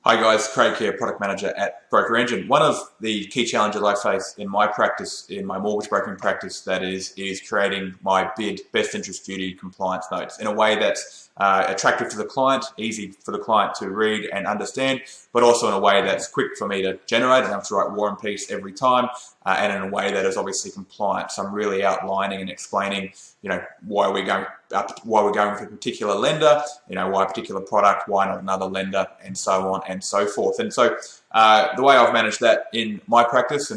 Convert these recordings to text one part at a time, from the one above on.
Hi guys, Craig here, Product Manager at Broker Engine. One of the key challenges I face in my practice, in my mortgage broking practice, that is creating my BID, best interest duty compliance notes, in a way that's attractive to the client, easy for the client to read and understand, but also in a way that's quick for me to generate. I don't have to write War and Peace every time, and in a way that is obviously compliant. So I'm really outlining and explaining, why we're going with a particular lender, why a particular product, why not another lender, and so on and so forth. And so the way I've managed that in my practice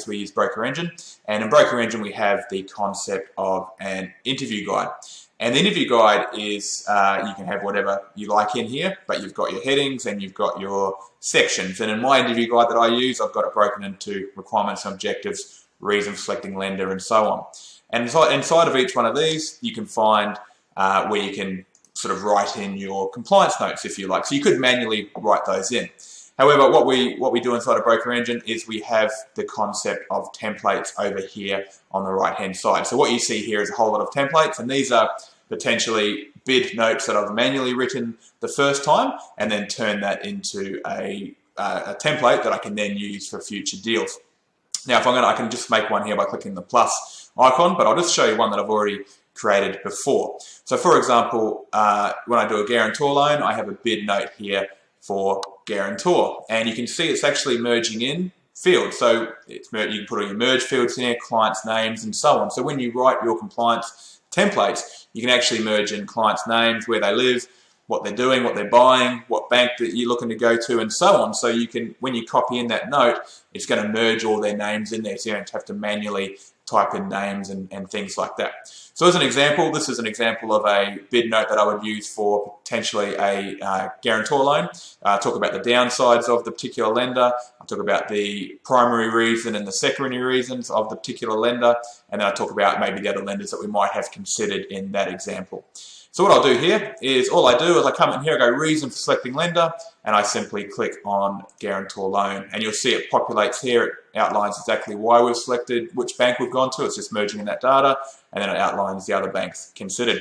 we use Broker Engine, and in Broker Engine we have the concept of an interview guide. And the interview guide is, you can have whatever you like in here, but you've got your headings and you've got your sections. And in my interview guide that I use, I've got it broken into requirements and objectives, reason for selecting lender, and so on. And inside of each one of these, you can find where you can sort of write in your compliance notes, if you like. So you could manually write those in. However, what we do inside of Broker Engine is we have the concept of templates over here on the right-hand side. So what you see here is a whole lot of templates, and these are potentially BID notes that I've manually written the first time, and then turn that into a template that I can then use for future deals. Now, if I can just make one here by clicking the plus icon, but I'll just show you one that I've already created before. So, for example, when I do a guarantor loan, I have a BID note here for Guarantor, and you can see it's actually merging in fields. So you can put all your merge fields in here, clients' names, and so on. So when you write your compliance templates, you can actually merge in clients' names, where they live, what they're doing, what they're buying, what bank that you're looking to go to, and so on. So you can, when you copy in that note, it's going to merge all their names in there, so you don't have to manually type in names and things like that. So as an example, this is an example of a BID note that I would use for potentially a guarantor loan. Talk about the downsides of the particular lender. I talk about the primary reason and the secondary reasons of the particular lender, and then I talk about maybe the other lenders that we might have considered in that example. So what I'll do here is, all I do is I come in here, I go reason for selecting lender, and I simply click on guarantor loan, and you'll see it populates here. It outlines exactly why we've selected, which bank we've gone to. It's just merging in that data, and then it outlines the other banks considered.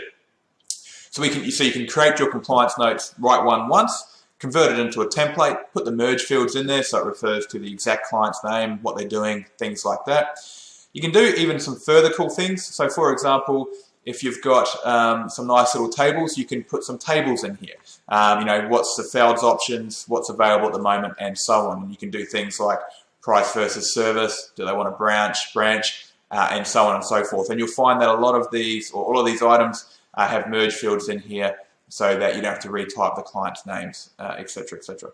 So you can create your compliance notes, write one once, convert it into a template, put the merge fields in there so it refers to the exact client's name, what they're doing, things like that. You can do even some further cool things. So for example, if you've got some nice little tables, you can put some tables in here. What's the FALDS options, what's available at the moment, and so on. And you can do things like price versus service, do they want a branch, and so on and so forth. And you'll find that a lot of these, or all of these items, have merge fields in here so that you don't have to retype the client's names, etc., etc.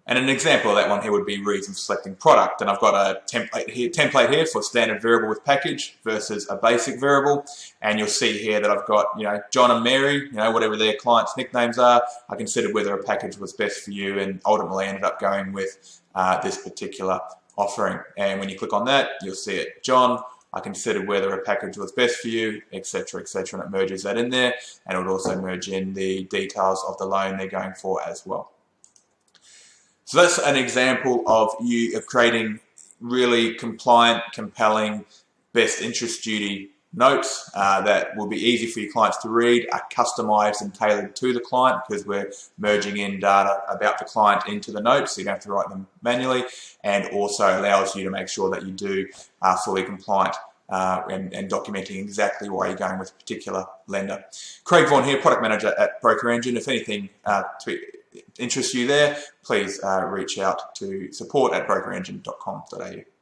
And an example of that one here would be reason for selecting product. And I've got a template here for standard variable with package versus a basic variable. And you'll see here that I've got, John and Mary, whatever their clients' nicknames are. I considered whether a package was best for you, and ultimately ended up going with this particular offering. And when you click on that, you'll see it, John. I considered whether a package was best for you, etc., etc., and it merges that in there. And it would also merge in the details of the loan they're going for as well. So that's an example of creating really compliant, compelling, best interest duty notes that will be easy for your clients to read, are customized and tailored to the client, because we're merging in data about the client into the notes, so you don't have to write them manually, and also allows you to make sure that you do fully compliant and documenting exactly why you're going with a particular lender. Craig Vaughan here, Product Manager at Broker Engine. If anything interests you there, please reach out to support@brokerengine.com.au.